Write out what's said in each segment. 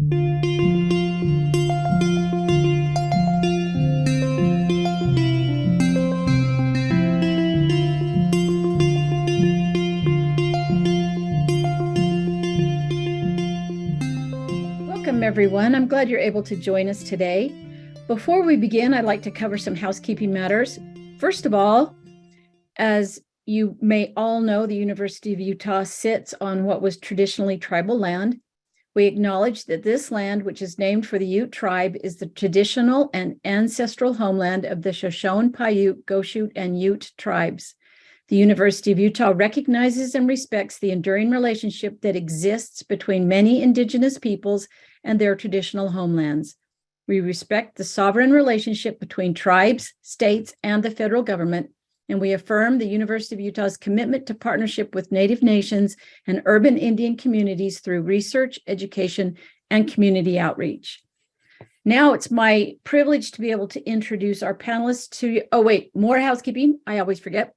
Welcome, everyone. I'm glad you're able to join us today. Before we begin, I'd like to cover some housekeeping matters. First of all, as you may all know, the University of Utah sits on what was traditionally tribal land. We acknowledge that this land, which is named for the Ute tribe, is the traditional and ancestral homeland of the Shoshone, Paiute, Goshute, and Ute tribes. The University of Utah recognizes and respects the enduring relationship that exists between many indigenous peoples and their traditional homelands. We respect the sovereign relationship between tribes, states, and the federal government, and we affirm the University of Utah's commitment to partnership with Native nations and urban Indian communities through research, education, and community outreach. Now it's my privilege to be able to introduce our panelists to you. Oh, wait, more housekeeping. I always forget.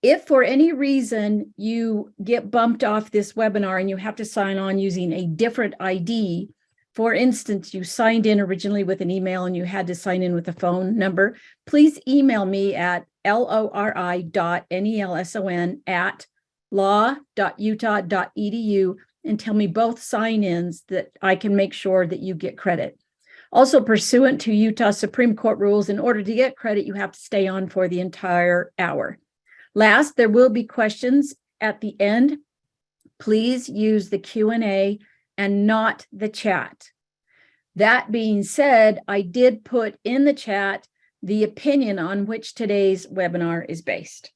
If for any reason you get bumped off this webinar and you have to sign on using a different ID, for instance, you signed in originally with an email and you had to sign in with a phone number, please email me at lori.nelson@law.utah.edu and tell me both sign-ins that I can make sure that you get credit. Also, pursuant to Utah Supreme Court rules, in order to get credit, you have to stay on for the entire hour. Last, there will be questions at the end. Please use the Q&A and not the chat. That being said, I did put in the chat the opinion on which today's webinar is based.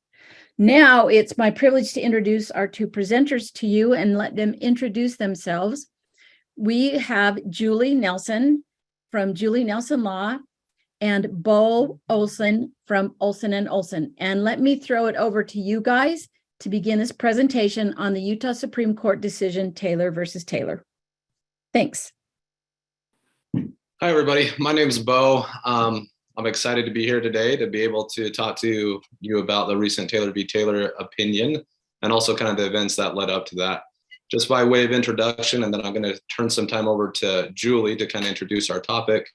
Now it's my privilege to introduce our two presenters to you and let them introduce themselves. We have Julie Nelson from Julie Nelson Law and Beau Olsen from Olsen & Olsen. And let me throw it over to you guys to begin this presentation on the Utah Supreme Court decision, Taylor versus Taylor. Thanks. Hi, everybody. My name is Beau. I'm excited to be here today to be able to talk to you about the recent Taylor v. Taylor opinion and also kind of the events that led up to that. Just by way of introduction, and then I'm going to turn some time over to Julie to kind of introduce our topic.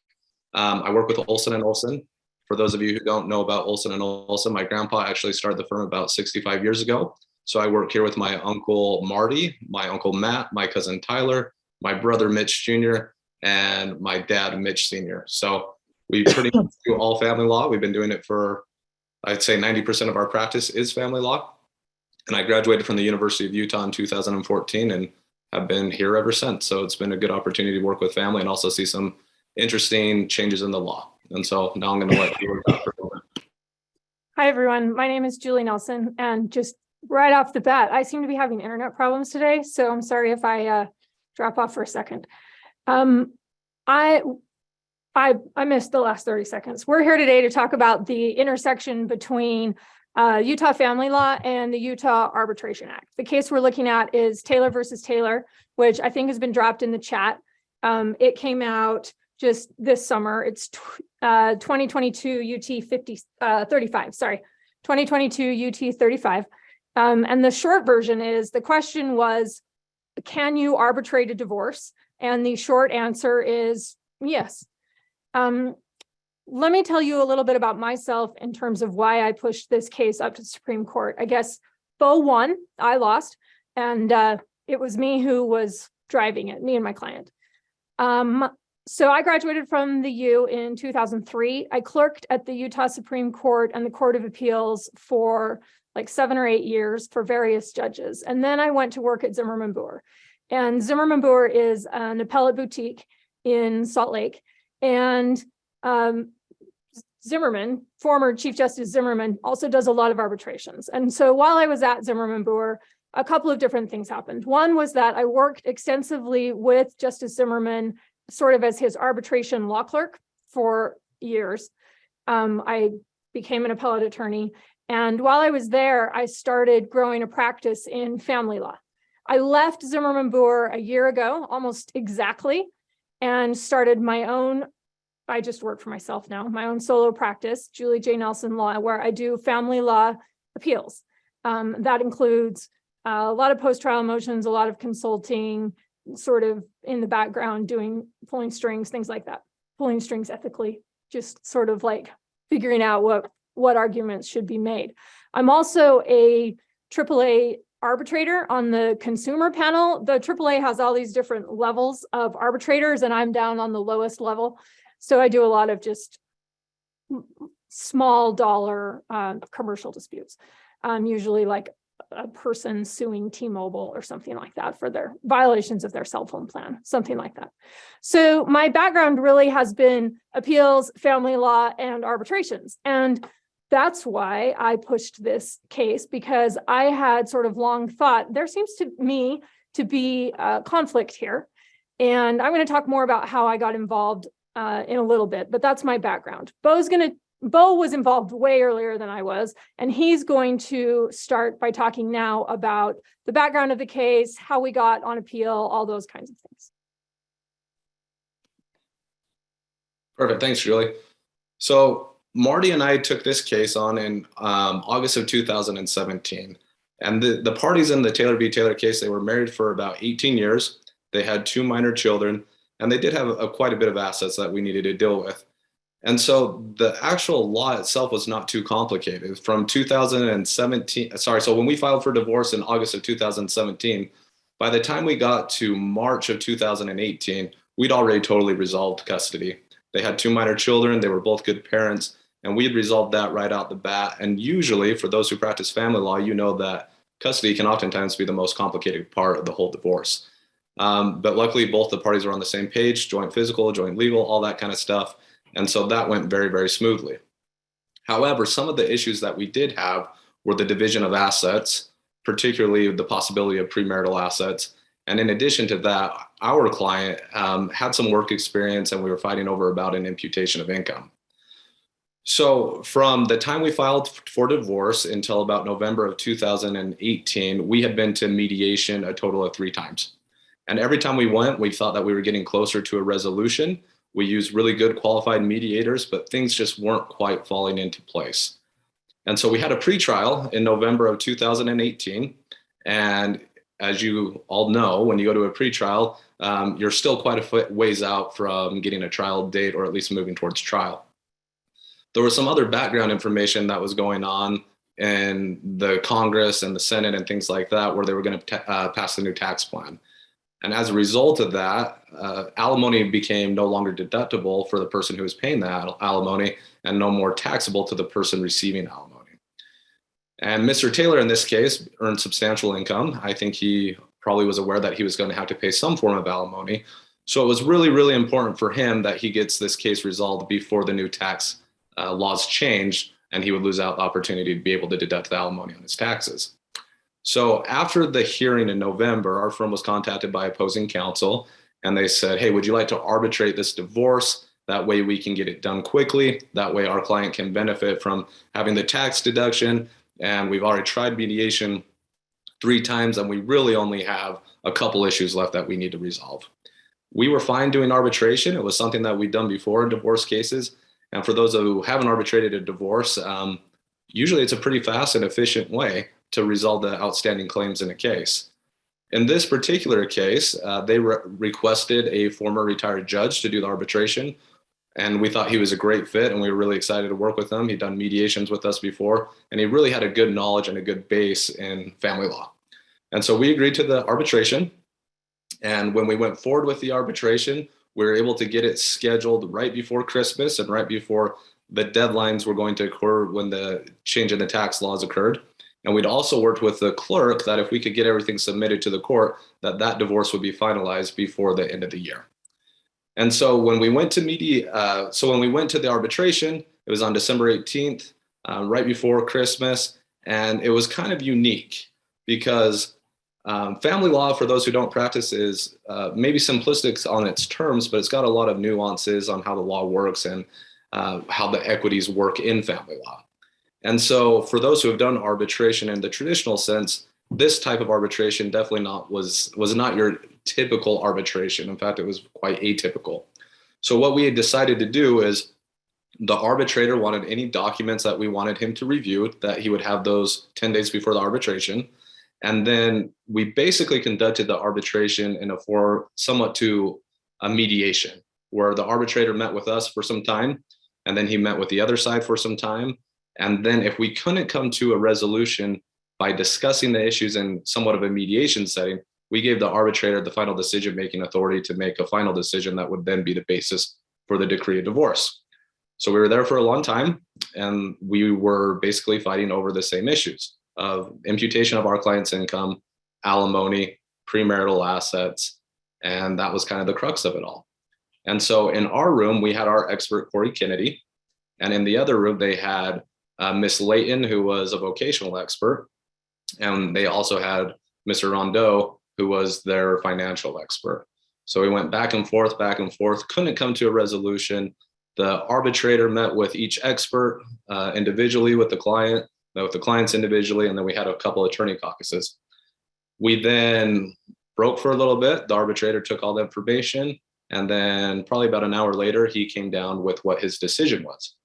I work with Olsen & Olsen. For those of you who don't know about Olsen & Olsen, my grandpa actually started the firm about 65 years ago. So I work here with my uncle Marty, my uncle Matt, my cousin Tyler, my brother Mitch Jr., and my dad Mitch Sr. So we pretty much do all family law. We've been doing it for, I'd say 90% of our practice is family law. And I graduated from the University of Utah in 2014 and have been here ever since. So it's been a good opportunity to work with family and also see some interesting changes in the law. And so now I'm going to let you talk for a moment. Hi, everyone. My name is Julie Nelson. And just right off the bat, I seem to be having internet problems today. So I'm sorry if I drop off for a second. I missed the last 30 seconds. We're here today to talk about the intersection between Utah family law and the Utah Arbitration Act. The case we're looking at is Taylor versus Taylor, which I think has been dropped in the chat. It came out just this summer. It's 2022 UT 35, sorry, 2022 UT 35. And the short version is the question was, can you arbitrate a divorce? And the short answer is yes. Let me tell you a little bit about myself in terms of why I pushed this case up to the Supreme Court. I guess Beau won, I lost, and it was me who was driving it, me and my client. So I graduated from the U in 2003. I clerked at the Utah Supreme Court and the Court of Appeals for like 7 or 8 years for various judges. And then I went to work at Zimmerman Boer. And Zimmerman Boer is an appellate boutique in Salt Lake. And Zimmerman, former Chief Justice Zimmerman, also does a lot of arbitrations. And so while I was at Zimmerman Boer, a couple of different things happened. One was that I worked extensively with Justice Zimmerman, sort of as his arbitration law clerk for years. I became an appellate attorney. And while I was there, I started growing a practice in family law. I left Zimmerman Boer a year ago, almost exactly, and started my own, I just work for myself now, my own solo practice, Julie J. Nelson Law, where I do family law appeals. That includes a lot of post-trial motions, a lot of consulting, sort of in the background pulling strings, things like that, pulling strings ethically, just sort of like figuring out what arguments should be made. I'm also a AAA arbitrator on the consumer panel. The AAA has all these different levels of arbitrators, and I'm down on the lowest level. So I do a lot of just small dollar commercial disputes, usually like a person suing T-Mobile or something like that for their violations of their cell phone plan, something like that. So my background really has been appeals, family law, and arbitrations. And that's why I pushed this case, because I had sort of long thought, there seems to me to be a conflict here. And I'm going to talk more about how I got involved in a little bit, but that's my background. Beau was involved way earlier than I was, and he's going to start by talking now about the background of the case, how we got on appeal, all those kinds of things. Perfect. Thanks, Julie. So Marty and I took this case on in August of 2017. And the parties in the Taylor v. Taylor case, they were married for about 18 years. They had 2 minor children, and they did have quite a bit of assets that we needed to deal with. And so the actual law itself was not too complicated. From 2017, so when we filed for divorce in August of 2017, by the time we got to March of 2018, we'd already totally resolved custody. They had 2 minor children, they were both good parents, and we had resolved that right out the bat. And usually, for those who practice family law, you know that custody can oftentimes be the most complicated part of the whole divorce. But luckily, both the parties were on the same page, joint physical, joint legal, all that kind of stuff. And so that went very, very smoothly. However, some of the issues that we did have were the division of assets, particularly the possibility of premarital assets. And in addition to that, our client had some work experience, and we were fighting over about an imputation of income. So from the time we filed for divorce until about November of 2018, we had been to mediation a total of 3 times. And every time we went, we thought that we were getting closer to a resolution. We used really good qualified mediators, but things just weren't quite falling into place. And so we had a pretrial in November of 2018. And as you all know, when you go to a pretrial, you're still quite a ways out from getting a trial date, or at least moving towards trial. There was some other background information that was going on in the Congress and the Senate and things like that, where they were going to pass the new tax plan. And as a result of that, alimony became no longer deductible for the person who was paying the alimony, and no more taxable to the person receiving alimony. And Mr. Taylor, in this case, earned substantial income. I think he probably was aware that he was going to have to pay some form of alimony. So it was really, really important for him that he gets this case resolved before the new tax laws changed, and he would lose out the opportunity to be able to deduct the alimony on his taxes. So after the hearing in November, our firm was contacted by opposing counsel, and they said, hey, would you like to arbitrate this divorce? That way we can get it done quickly. That way our client can benefit from having the tax deduction. And we've already tried mediation 3 times, and we really only have a couple issues left that we need to resolve. We were fine doing arbitration. It was something that we'd done before in divorce cases. And for those who haven't arbitrated a divorce, usually it's a pretty fast and efficient way to resolve the outstanding claims in a case. In this particular case, they requested a former retired judge to do the arbitration, and we thought he was a great fit, and we were really excited to work with him. He'd done mediations with us before, and he really had a good knowledge and a good base in family law. And so we agreed to the arbitration, and when we went forward with the arbitration, we were able to get it scheduled right before Christmas and right before the deadlines were going to occur when the change in the tax laws occurred. And we'd also worked with the clerk that if we could get everything submitted to the court, that divorce would be finalized before the end of the year. And so when we went to the arbitration, it was on December 18th, right before Christmas. And it was kind of unique because family law, for those who don't practice, is maybe simplistic on its terms, but it's got a lot of nuances on how the law works and how the equities work in family law. And so for those who have done arbitration in the traditional sense, this type of arbitration definitely was not your typical arbitration. In fact, it was quite atypical. So what we had decided to do is the arbitrator wanted any documents that we wanted him to review, that he would have those 10 days before the arbitration. And then we basically conducted the arbitration in a form somewhat to a mediation, where the arbitrator met with us for some time, and then he met with the other side for some time. And then if we couldn't come to a resolution by discussing the issues in somewhat of a mediation setting, we gave the arbitrator the final decision-making authority to make a final decision that would then be the basis for the decree of divorce. So we were there for a long time, and we were basically fighting over the same issues of imputation of our client's income, alimony, premarital assets, and that was kind of the crux of it all. And so in our room, we had our expert, Corey Kennedy, and in the other room, they had Miss Layton, who was a vocational expert, and they also had Mr. Rondeau, who was their financial expert. So we went back and forth, couldn't come to a resolution. The arbitrator met with each expert individually with the client, met with the clients individually, and then we had a couple of attorney caucuses. We then broke for a little bit. The arbitrator took all the information, and then probably about an hour later, he came down with what his decision was.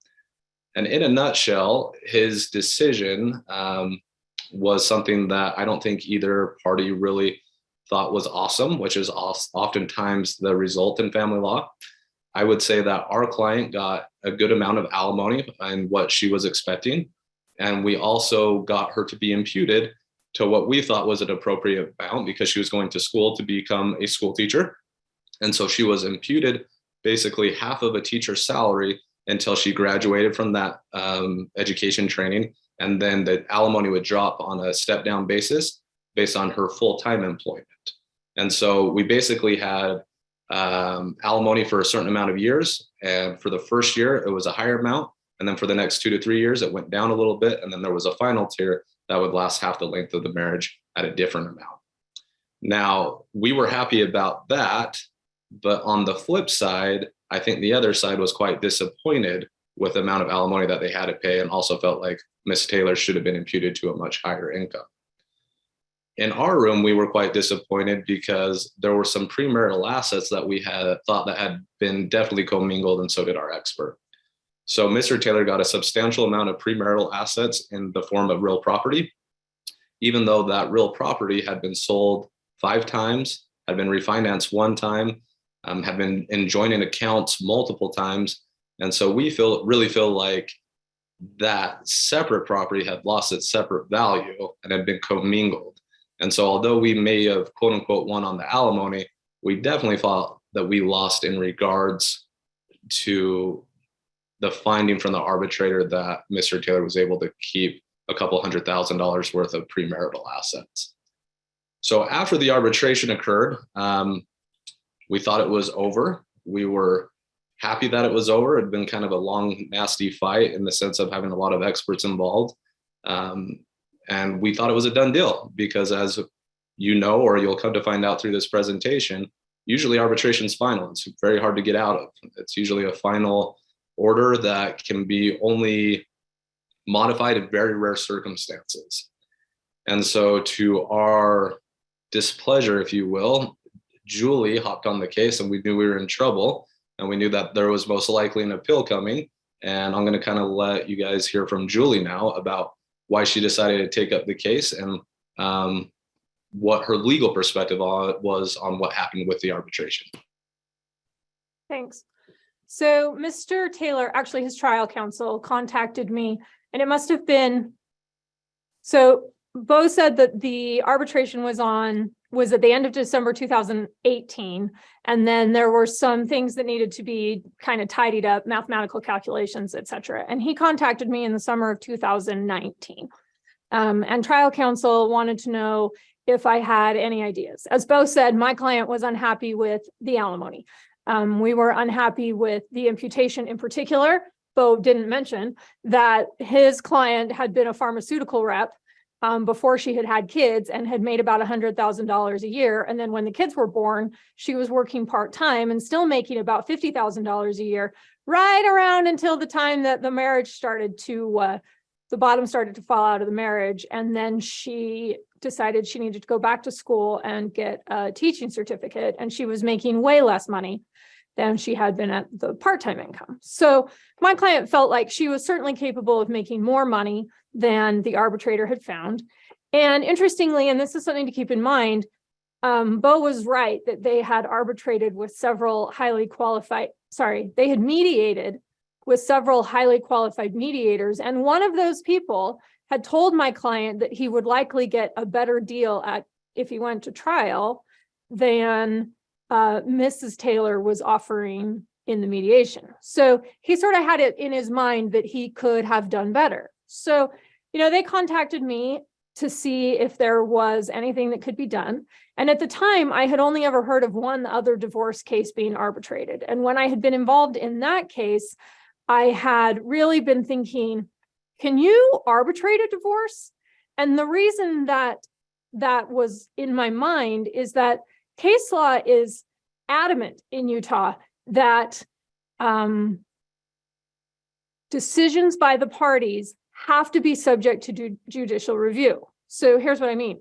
And in a nutshell, his decision was something that I don't think either party really thought was awesome, which is oftentimes the result in family law. I would say that our client got a good amount of alimony and what she was expecting. And we also got her to be imputed to what we thought was an appropriate amount because she was going to school to become a school teacher. And so she was imputed basically half of a teacher's salary until she graduated from that education training. And then the alimony would drop on a step down basis based on her full-time employment. And so we basically had alimony for a certain amount of years. And for the first year, it was a higher amount. And then for the next 2 to 3 years, it went down a little bit. And then there was a final tier that would last half the length of the marriage at a different amount. Now, we were happy about that. But on the flip side, I think the other side was quite disappointed with the amount of alimony that they had to pay and also felt like Miss Taylor should have been imputed to a much higher income. In our room, we were quite disappointed because there were some premarital assets that we had thought that had been definitely commingled, and so did our expert. So Mr. Taylor got a substantial amount of premarital assets in the form of real property, even though that real property had been sold 5 times, had been refinanced 1 time, had been in joining accounts multiple times. And so we really feel like that separate property had lost its separate value and had been commingled. And so although we may have quote unquote won on the alimony, we definitely thought that we lost in regards to the finding from the arbitrator that Mr. Taylor was able to keep a couple $100,000 worth of premarital assets. So after the arbitration occurred, we thought it was over. We were happy that it was over. It had been kind of a long, nasty fight in the sense of having a lot of experts involved. And we thought it was a done deal because, as you know, or you'll come to find out through this presentation, usually arbitration is final. It's very hard to get out of. It's usually a final order that can be only modified in very rare circumstances. And so to our displeasure, if you will, Julie hopped on the case and we knew we were in trouble and we knew that there was most likely an appeal coming. And I'm going to kind of let you guys hear from Julie now about why she decided to take up the case and what her legal perspective was on what happened with the arbitration. Thanks. So Mr. Taylor, actually his trial counsel contacted me, and it must have been, so Beau said that the arbitration was at the end of December 2018. And then there were some things that needed to be kind of tidied up, mathematical calculations, et cetera. And he contacted me in the summer of 2019. And trial counsel wanted to know if I had any ideas. As Beau said, my client was unhappy with the alimony. We were unhappy with the imputation in particular. Beau didn't mention that his client had been a pharmaceutical rep before she had kids and had made about $100,000 a year. And then when the kids were born, she was working part-time and still making about $50,000 a year, right around until the time that the marriage started to, the bottom started to fall out of the marriage. And then she decided she needed to go back to school and get a teaching certificate. And she was making way less money than she had been at the part-time income. So my client felt like she was certainly capable of making more money than the arbitrator had found. And interestingly, and this is something to keep in mind, Beau was right that they had arbitrated with several highly qualified, they had mediated with several highly qualified mediators. And one of those people had told my client that he would likely get a better deal if he went to trial than Mrs. Taylor was offering in the mediation. So he sort of had it in his mind that he could have done better. So, they contacted me to see if there was anything that could be done. And at the time, I had only ever heard of one other divorce case being arbitrated. And when I had been involved in that case, I had really been thinking, can you arbitrate a divorce? And the reason that was in my mind is that case law is adamant in Utah that decisions by the parties have to be subject to judicial review. So here's what I mean.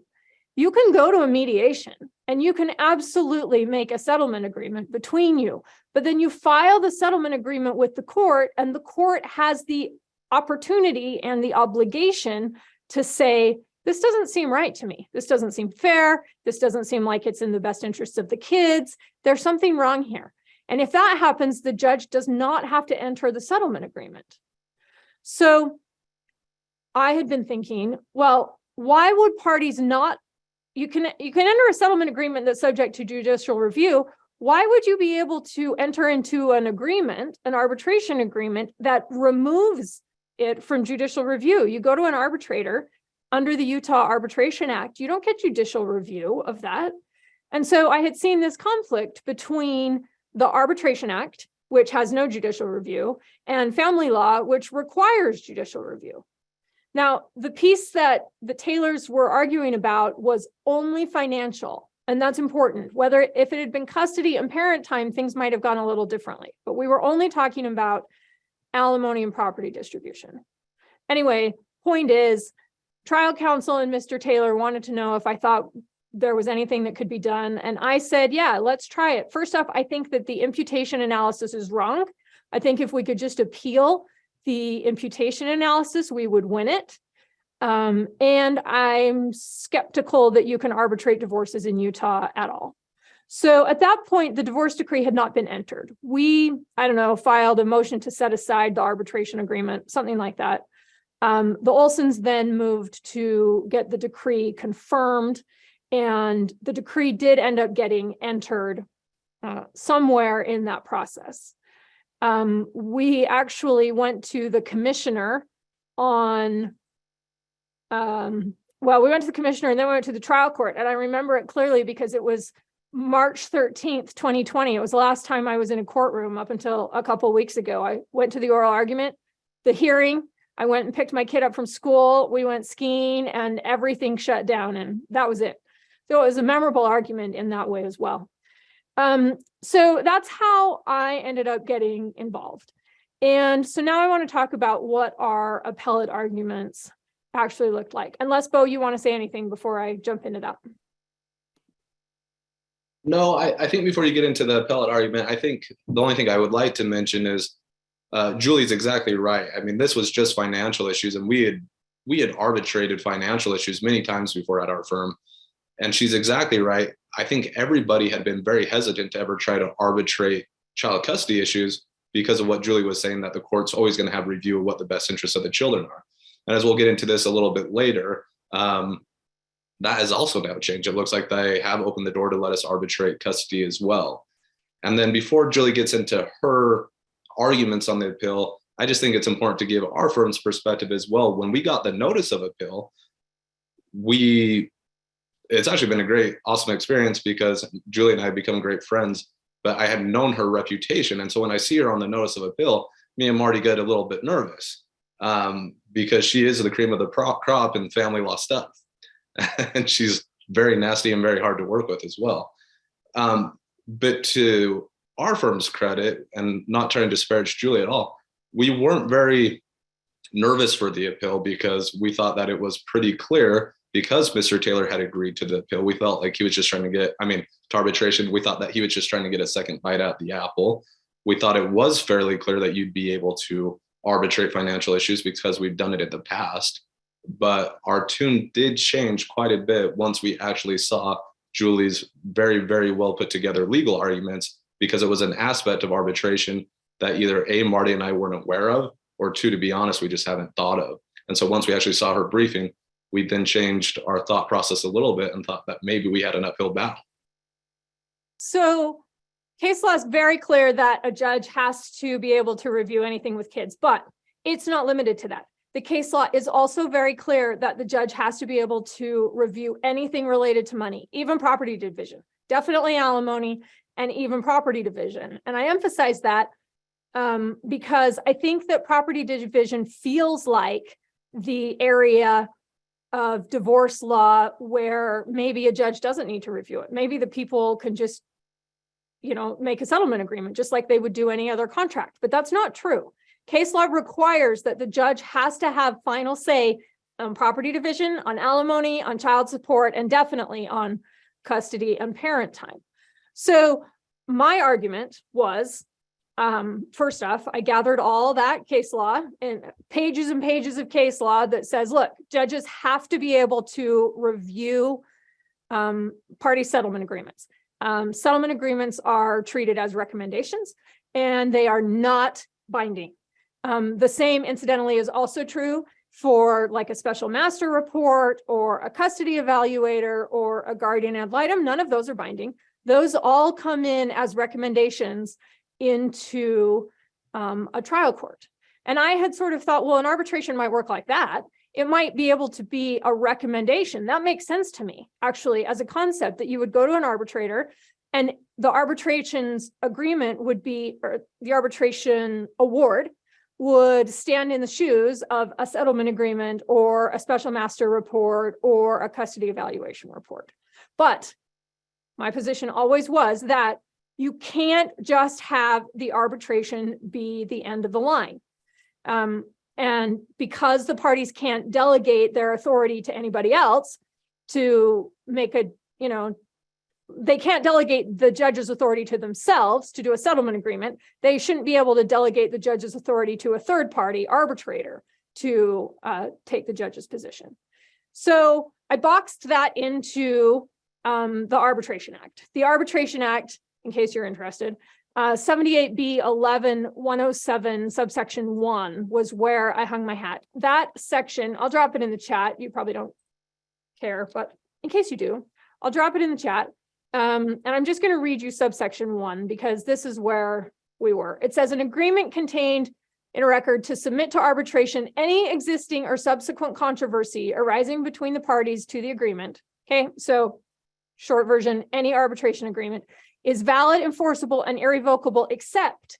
You can go to a mediation and you can absolutely make a settlement agreement between you, but then you file the settlement agreement with the court, and the court has the opportunity and the obligation to say, this doesn't seem right to me. This doesn't seem fair. This doesn't seem like it's in the best interest of the kids. There's something wrong here. And if that happens, the judge does not have to enter the settlement agreement. So I had been thinking, well, why would parties not, you can enter a settlement agreement that's subject to judicial review. Why would you be able to enter into an agreement, an arbitration agreement that removes it from judicial review? You go to an arbitrator under the Utah Arbitration Act, you don't get judicial review of that. And so I had seen this conflict between the Arbitration Act, which has no judicial review, and family law, which requires judicial review. Now, the piece that the Taylors were arguing about was only financial, and that's important. If it had been custody and parent time, things might have gone a little differently, but we were only talking about alimony and property distribution. Anyway, point is, trial counsel and Mr. Taylor wanted to know if I thought there was anything that could be done. And I said, yeah, let's try it. First off, I think that the imputation analysis is wrong. I think if we could just appeal the imputation analysis, we would win it. And I'm skeptical that you can arbitrate divorces in Utah at all. So at that point, the divorce decree had not been entered. We, filed a motion to set aside the arbitration agreement, something like that. The Olsens then moved to get the decree confirmed, and the decree did end up getting entered somewhere in that process. We actually went to the commissioner we went to the commissioner and then we went to the trial court. And I remember it clearly because it was March 13th, 2020. It was the last time I was in a courtroom up until a couple of weeks ago. I went to the oral argument, the hearing. I went and picked my kid up from school. We went skiing and everything shut down, and that was it. So it was a memorable argument in that way as well. So that's how I ended up getting involved. And so now I want to talk about what our appellate arguments actually looked like. Unless, Beau, you want to say anything before I jump into that? No, I think before you get into the appellate argument, I think the only thing I would like to mention is Julie's exactly right. I mean, this was just financial issues, and we had arbitrated financial issues many times before at our firm. And she's exactly right. I think everybody had been very hesitant to ever try to arbitrate child custody issues because of what Julie was saying, that the court's always going to have review of what the best interests of the children are. And as we'll get into this a little bit later, that has also now changed. It looks like they have opened the door to let us arbitrate custody as well. And then before Julie gets into her arguments on the appeal, I just think it's important to give our firm's perspective as well. When we got the notice of appeal, it's actually been a great, awesome experience because Julie and I have become great friends, but I had known her reputation. And so when I see her on the notice of appeal, me and Marty get a little bit nervous because she is the cream of the crop in family law stuff. And she's very nasty and very hard to work with as well. But to our firm's credit, and not trying to disparage Julie at all, we weren't very nervous for the appeal because we thought that it was pretty clear. Because Mr. Taylor had agreed to the appeal, we felt like he was just trying to to arbitration. We thought that he was just trying to get a second bite at the apple. We thought it was fairly clear that you'd be able to arbitrate financial issues because we've done it in the past. but our tune did change quite a bit once we actually saw Julie's very, very well put together legal arguments, because it was an aspect of arbitration that either A, Marty and I weren't aware of, or two, to be honest, we just haven't thought of. And so once we actually saw her briefing, we then changed our thought process a little bit and thought that maybe we had an uphill battle. So case law is very clear that a judge has to be able to review anything with kids, but it's not limited to that. The case law is also very clear that the judge has to be able to review anything related to money, even property division, definitely alimony, and even property division. And I emphasize that because I think that property division feels like the area of divorce law where maybe a judge doesn't need to review it. Maybe the people can just, make a settlement agreement just like they would do any other contract, but that's not true. Case law requires that the judge has to have final say on property division, on alimony, on child support, and definitely on custody and parent time. So my argument was, first off, I gathered all that case law and pages of case law that says, look, judges have to be able to review party settlement agreements. Settlement agreements are treated as recommendations and they are not binding. The same, incidentally, is also true for like a special master report or a custody evaluator or a guardian ad litem. None of those are binding. Those all come in as recommendations into a trial court. And I had sort of thought, well, an arbitration might work like that. It might be able to be a recommendation. That makes sense to me, actually, as a concept, that you would go to an arbitrator and the arbitration's agreement would be, or the arbitration award would stand in the shoes of a settlement agreement or a special master report or a custody evaluation report. But my position always was that you can't just have the arbitration be the end of the line. And because the parties can't delegate their authority to anybody else to make they can't delegate the judge's authority to themselves to do a settlement agreement, they shouldn't be able to delegate the judge's authority to a third party arbitrator to take the judge's position. So I boxed that into the Arbitration Act. The Arbitration Act, in case you're interested, 78B 11-107 subsection 1 was where I hung my hat. That section, I'll drop it in the chat. You probably don't care, but in case you do, I'll drop it in the chat. And I'm just going to read you subsection 1 because this is where we were. It says an agreement contained in a record to submit to arbitration any existing or subsequent controversy arising between the parties to the agreement. Okay, so short version, any arbitration agreement is valid, enforceable, and irrevocable except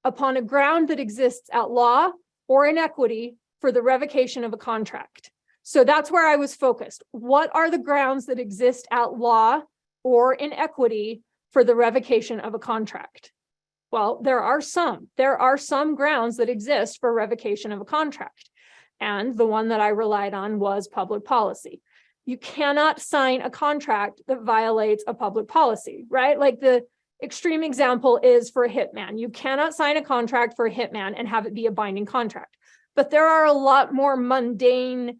upon a ground that exists at law or in equity for the revocation of a contract. So that's where I was focused. What are the grounds that exist at law or in equity for the revocation of a contract? Well, there are some grounds that exist for revocation of a contract. And the one that I relied on was public policy. You cannot sign a contract that violates a public policy, right? Like the extreme example is for a hitman. You cannot sign a contract for a hitman and have it be a binding contract. But there are a lot more mundane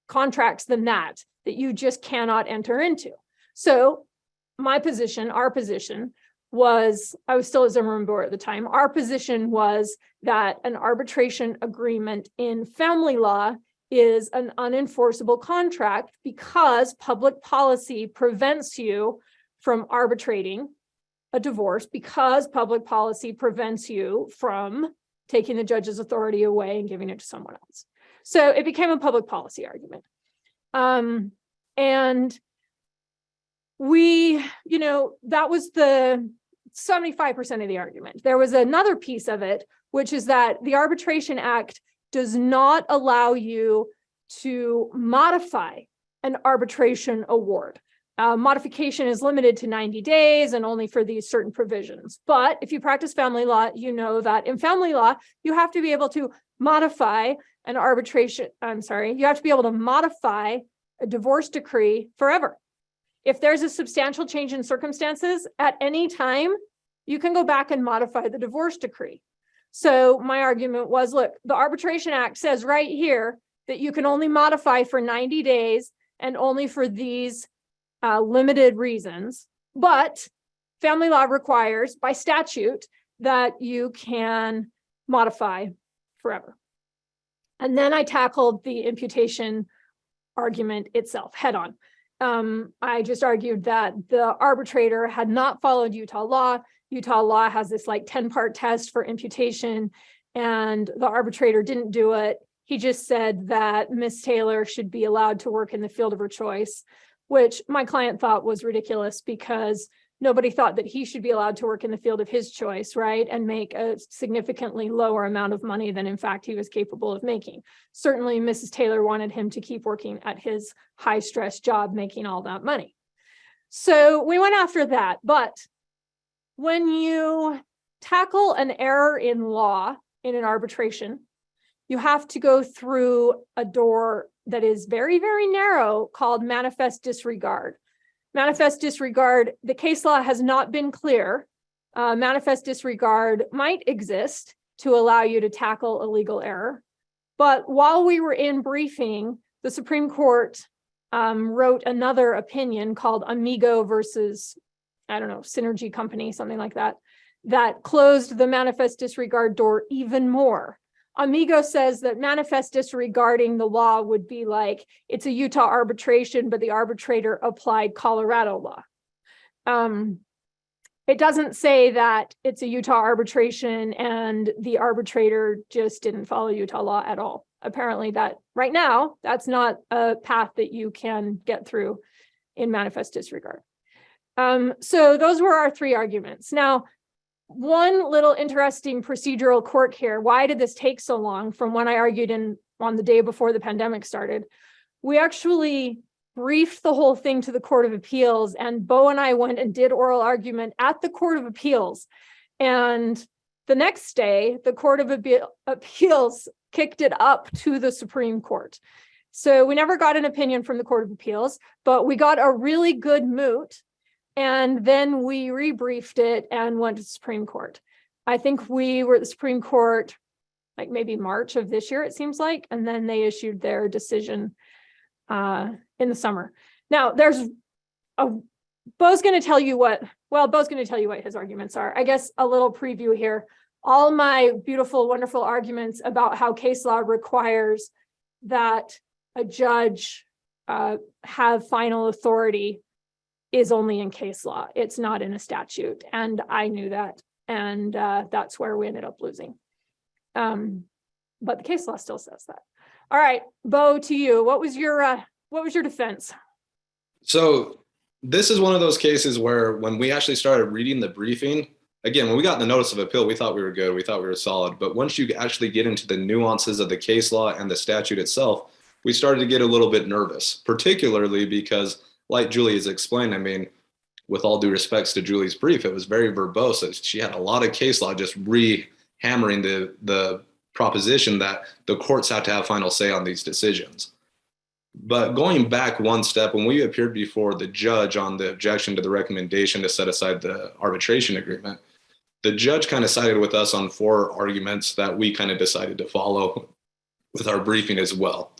contracts than that you just cannot enter into. So my position, our position was, I was still a Zimmerman board at the time, our position was that an arbitration agreement in family law is an unenforceable contract because public policy prevents you from arbitrating a divorce, because public policy prevents you from taking the judge's authority away and giving it to someone else. So it became a public policy argument. And we, that was the 75% of the argument. There was another piece of it, which is that the Arbitration Act does not allow you to modify an arbitration award. Modification is limited to 90 days and only for these certain provisions. But if you practice family law, you know that in family law, you have to be able to modify an arbitration. You have to be able to modify a divorce decree forever. If there's a substantial change in circumstances at any time, you can go back and modify the divorce decree. So my argument was, look, the Arbitration Act says right here that you can only modify for 90 days and only for these limited reasons. But family law requires by statute that you can modify forever. And then I tackled the imputation argument itself head on. I just argued that the arbitrator had not followed Utah law. Utah law has this like 10-part test for imputation, and the arbitrator didn't do it. He just said that Miss Taylor should be allowed to work in the field of her choice, which my client thought was ridiculous because nobody thought that he should be allowed to work in the field of his choice, right? And make a significantly lower amount of money than in fact he was capable of making. Certainly Mrs. Taylor wanted him to keep working at his high stress job, making all that money. So we went after that. But when you tackle an error in law in an arbitration, you have to go through a door that is very, very narrow called manifest disregard. Manifest disregard, the case law has not been clear. Manifest disregard might exist to allow you to tackle a legal error. But while we were in briefing, the Supreme Court wrote another opinion called Amigo versus, I don't know, Synergy Company, something like that, that closed the manifest disregard door even more. Amigo says that manifest disregarding the law would be like, it's a Utah arbitration, but the arbitrator applied Colorado law. It doesn't say that it's a Utah arbitration and the arbitrator just didn't follow Utah law at all. Apparently that right now, that's not a path that you can get through in manifest disregard. So those were our three arguments. Now, one little interesting procedural quirk here. Why did this take so long from when I argued on the day before the pandemic started? We actually briefed the whole thing to the Court of Appeals, and Beau and I went and did oral argument at the Court of Appeals. And the next day, the Court of Appeals kicked it up to the Supreme Court. So we never got an opinion from the Court of Appeals, but we got a really good moot. And then we rebriefed it and went to the Supreme Court. I think we were at the Supreme Court like maybe March of this year, it seems like, and then they issued their decision in the summer. Now, Beau's going to tell you what his arguments are. I guess a little preview here. All my beautiful, wonderful arguments about how case law requires that a judge have final authority is only in case law. It's not in a statute. And I knew that. And that's where we ended up losing. But the case law still says that. All right, Beau, to you. What was your defense? So this is one of those cases where when we actually started reading the briefing, again, when we got the notice of appeal, we thought we were good. We thought we were solid. But once you actually get into the nuances of the case law and the statute itself, we started to get a little bit nervous, particularly because, like Julie has explained, I mean, with all due respects to Julie's brief, it was very verbose. She had a lot of case law just re-hammering the proposition that the courts have to have final say on these decisions. But going back one step, when we appeared before the judge on the objection to the recommendation to set aside the arbitration agreement, the judge kind of sided with us on 4 arguments that we kind of decided to follow with our briefing as well.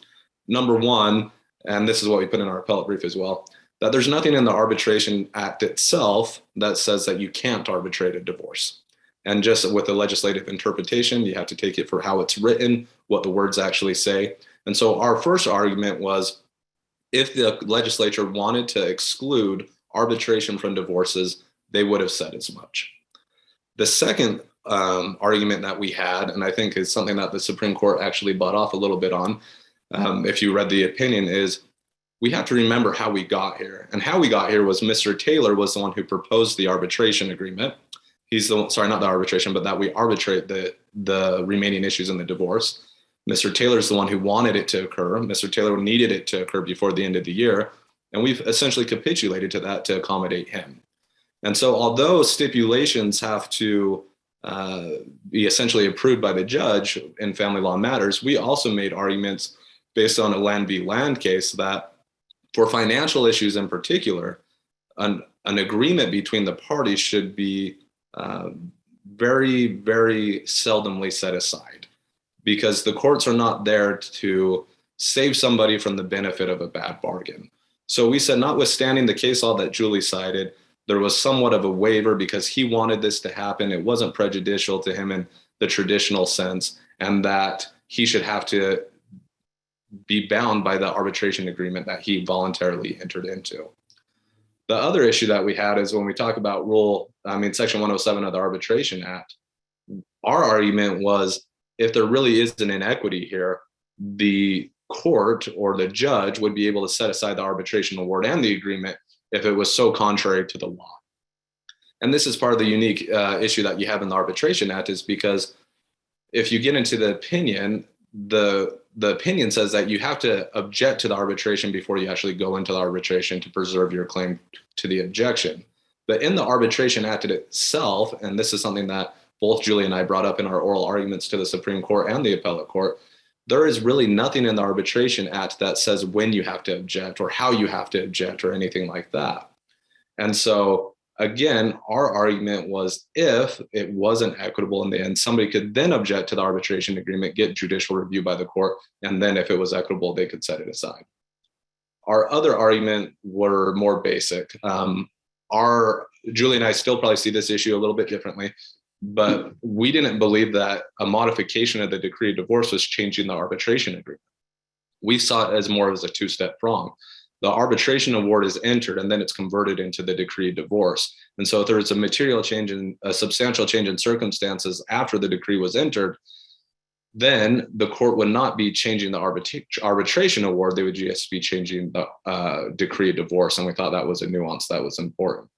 Number 1, and this is what we put in our appellate brief as well, that there's nothing in the Arbitration Act itself that says that you can't arbitrate a divorce. And just with the legislative interpretation, you have to take it for how it's written, what the words actually say. And so our first argument was, if the legislature wanted to exclude arbitration from divorces, they would have said as much. The second argument that we had, and I think is something that the Supreme Court actually butt off a little bit on, if you read the opinion, is we have to remember how we got here. And how we got here was Mr. Taylor was the one who proposed the arbitration agreement. He's the one, sorry, not the arbitration, but that we arbitrate the remaining issues in the divorce. Mr. Taylor's the one who wanted it to occur. Mr. Taylor needed it to occur before the end of the year. And we've essentially capitulated to that to accommodate him. And so although stipulations have to be essentially approved by the judge in family law matters, we also made arguments based on a land v. land case that for financial issues in particular, an agreement between the parties should be very, very seldomly set aside, because the courts are not there to save somebody from the benefit of a bad bargain. So we said, notwithstanding the case law that Julie cited, there was somewhat of a waiver because he wanted this to happen. It wasn't prejudicial to him in the traditional sense, and that he should have to be bound by the arbitration agreement that he voluntarily entered into. The other issue that we had is when we talk about Section 107 of the Arbitration Act, our argument was if there really is an inequity here, the court or the judge would be able to set aside the arbitration award and the agreement if it was so contrary to the law. And this is part of the unique issue that you have in the Arbitration Act, is because if you get into the opinion, the opinion says that you have to object to the arbitration before you actually go into the arbitration to preserve your claim to the objection. But in the Arbitration Act itself, and this is something that both Julie and I brought up in our oral arguments to the Supreme Court and the Appellate Court, there is really nothing in the Arbitration Act that says when you have to object or how you have to object or anything like that. And so, again, our argument was if it wasn't equitable in the end, somebody could then object to the arbitration agreement, get judicial review by the court, and then if it was equitable, they could set it aside. Our other argument were more basic. Julie and I still probably see this issue a little bit differently, but we didn't believe that a modification of the decree of divorce was changing the arbitration agreement. We saw it as more as a two-step prong. The arbitration award is entered and then it's converted into the decree of divorce. And so if there is a material change in a substantial change in circumstances after the decree was entered, then the court would not be changing the arbitration award. They would just be changing the decree of divorce. And we thought that was a nuance that was important.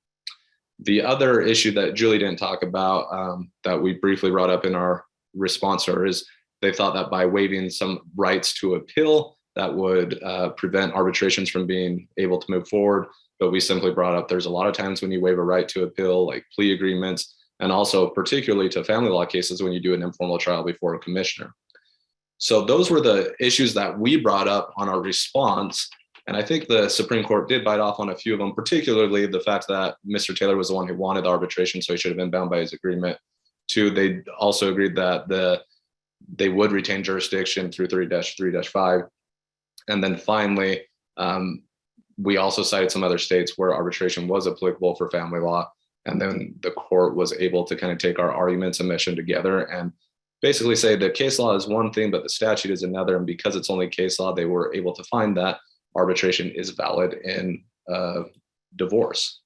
The other issue that Julie didn't talk about that we briefly brought up in our response to her is they thought that by waiving some rights to appeal, that would prevent arbitrations from being able to move forward. But we simply brought up there's a lot of times when you waive a right to appeal, like plea agreements, and also particularly to family law cases when you do an informal trial before a commissioner. So those were the issues that we brought up on our response. And I think the Supreme Court did bite off on a few of them, particularly the fact that Mr. Taylor was the one who wanted the arbitration, so he should have been bound by his agreement. Two, they also agreed that they would retain jurisdiction through 3-3-5. And then finally, we also cited some other states where arbitration was applicable for family law. And then the court was able to kind of take our arguments and mesh them together and basically say the case law is one thing, but the statute is another. And because it's only case law, they were able to find that arbitration is valid in divorce.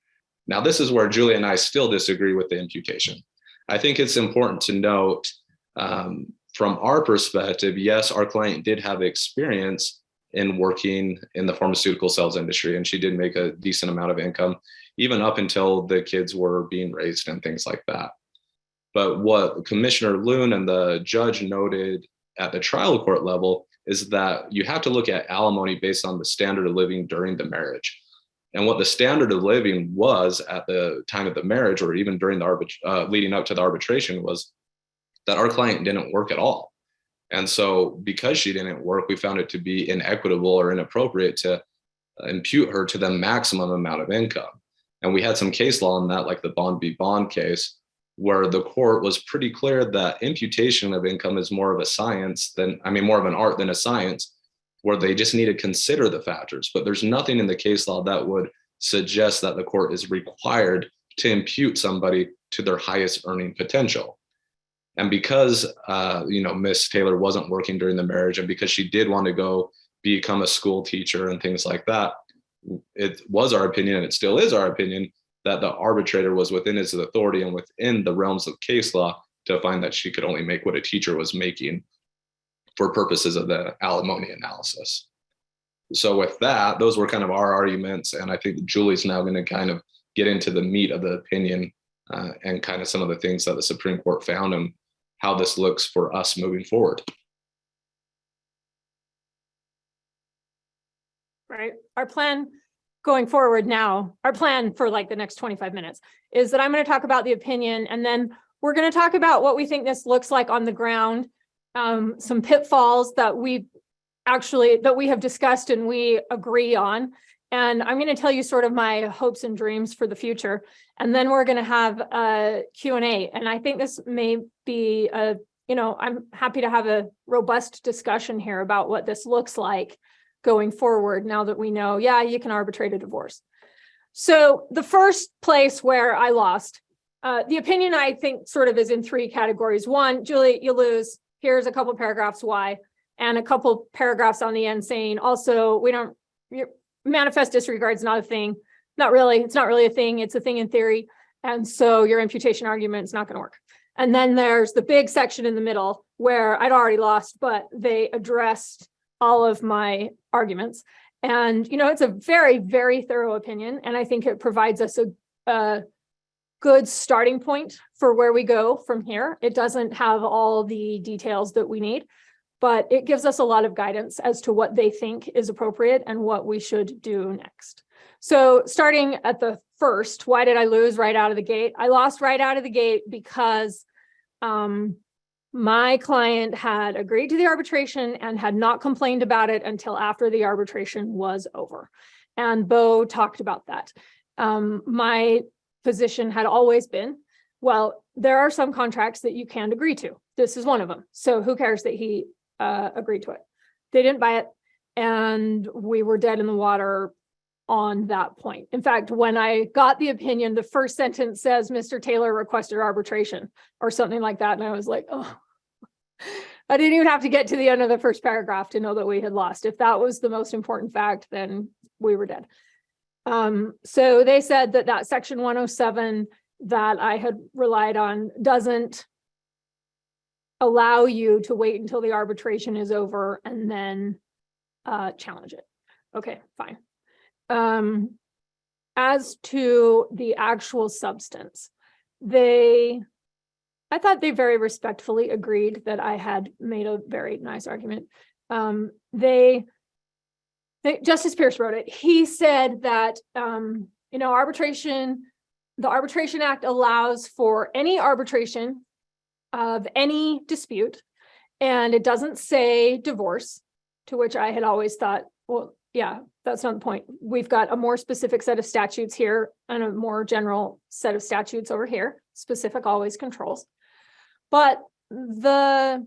Now, this is where Julie and I still disagree with the imputation. I think it's important to note from our perspective, yes, our client did have experience in working in the pharmaceutical sales industry, and she did make a decent amount of income, even up until the kids were being raised and things like that. But what Commissioner Loon and the judge noted at the trial court level is that you have to look at alimony based on the standard of living during the marriage. And what the standard of living was at the time of the marriage, or even during the leading up to the arbitration, was that our client didn't work at all. And so because she didn't work, we found it to be inequitable or inappropriate to impute her to the maximum amount of income. And we had some case law on that, like the Bond v. Bond case, where the court was pretty clear that imputation of income is more of a science more of an art than a science, where they just need to consider the factors. But there's nothing in the case law that would suggest that the court is required to impute somebody to their highest earning potential. And because, Miss Taylor wasn't working during the marriage, and because she did want to go become a school teacher and things like that, it was our opinion, and it still is our opinion, that the arbitrator was within his authority and within the realms of case law to find that she could only make what a teacher was making for purposes of the alimony analysis. So with that, those were kind of our arguments. And I think Julie's now going to kind of get into the meat of the opinion and kind of some of the things that the Supreme Court found and how this looks for us moving forward. Right. Our plan going forward now, our plan for like the next 25 minutes is that I'm going to talk about the opinion, and then we're going to talk about what we think this looks like on the ground, some pitfalls that we have discussed and we agree on. And I'm going to tell you sort of my hopes and dreams for the future. And then we're going to have a Q&A. And I think this may be a I'm happy to have a robust discussion here about what this looks like going forward now that we know, yeah, you can arbitrate a divorce. So the first place where I lost, the opinion I think sort of is in three categories. One, Julie, you lose. Here's a couple paragraphs why, and a couple paragraphs on the end saying also, manifest disregard is not a thing. Not really. It's not really a thing. It's a thing in theory. And so your imputation argument is not going to work. And then there's the big section in the middle where I'd already lost, but they addressed all of my arguments. And, it's a very, very thorough opinion. And I think it provides us a good starting point for where we go from here. It doesn't have all the details that we need, but it gives us a lot of guidance as to what they think is appropriate and what we should do next. So starting at the first, why did I lose right out of the gate? I lost right out of the gate because my client had agreed to the arbitration and had not complained about it until after the arbitration was over. And Beau talked about that. My position had always been, well, there are some contracts that you can't agree to. This is one of them. So who cares that he agreed to it? They didn't buy it. And we were dead in the water on that point. In fact, when I got the opinion, the first sentence says, Mr. Taylor requested arbitration or something like that. And I was like, oh, I didn't even have to get to the end of the first paragraph to know that we had lost. If that was the most important fact, then we were dead. So they said that section 107 that I had relied on doesn't allow you to wait until the arbitration is over and then challenge it. Okay, fine. As to the actual substance, I thought they very respectfully agreed that I had made a very nice argument. Justice Pierce wrote it. He said that, the Arbitration Act allows for any arbitration of any dispute, and it doesn't say divorce, to which I had always thought, well, yeah, that's not the point. We've got a more specific set of statutes here and a more general set of statutes over here. Specific always controls. But the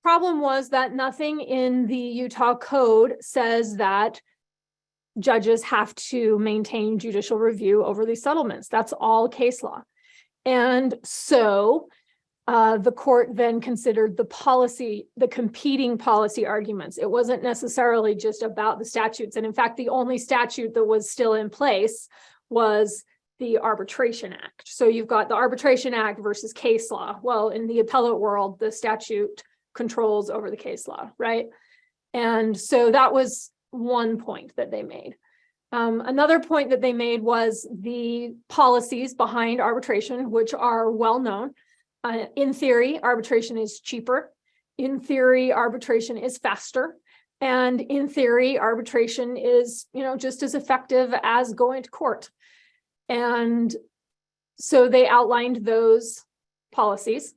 problem was that nothing in the Utah Code says that judges have to maintain judicial review over these settlements. That's all case law. And so the court then considered the competing policy arguments. It wasn't necessarily just about the statutes. And in fact, the only statute that was still in place was the Arbitration Act. So you've got the Arbitration Act versus case law. Well, in the appellate world, the statute controls over the case law, right? And so that was one point that they made. Another point that they made was the policies behind arbitration, which are well known. In theory, arbitration is cheaper. In theory, arbitration is faster. And in theory, arbitration is, just as effective as going to court. And so they outlined those policies.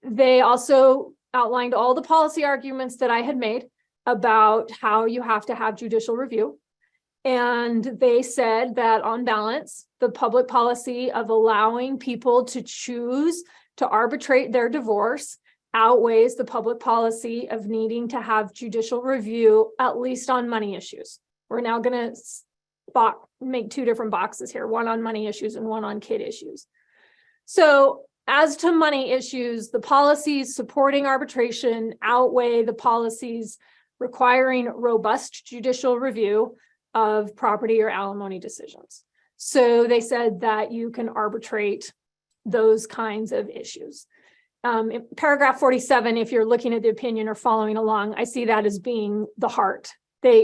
They also outlined all the policy arguments that I had made about how you have to have judicial review. And they said that on balance, the public policy of allowing people to choose to arbitrate their divorce outweighs the public policy of needing to have judicial review, at least on money issues. We're now going to make two different boxes here, one on money issues and one on kid issues. So as to money issues, the policies supporting arbitration outweigh the policies requiring robust judicial review of property or alimony decisions. So they said that you can arbitrate those kinds of issues. In paragraph 47, if you're looking at the opinion or following along, I see that as being the heart.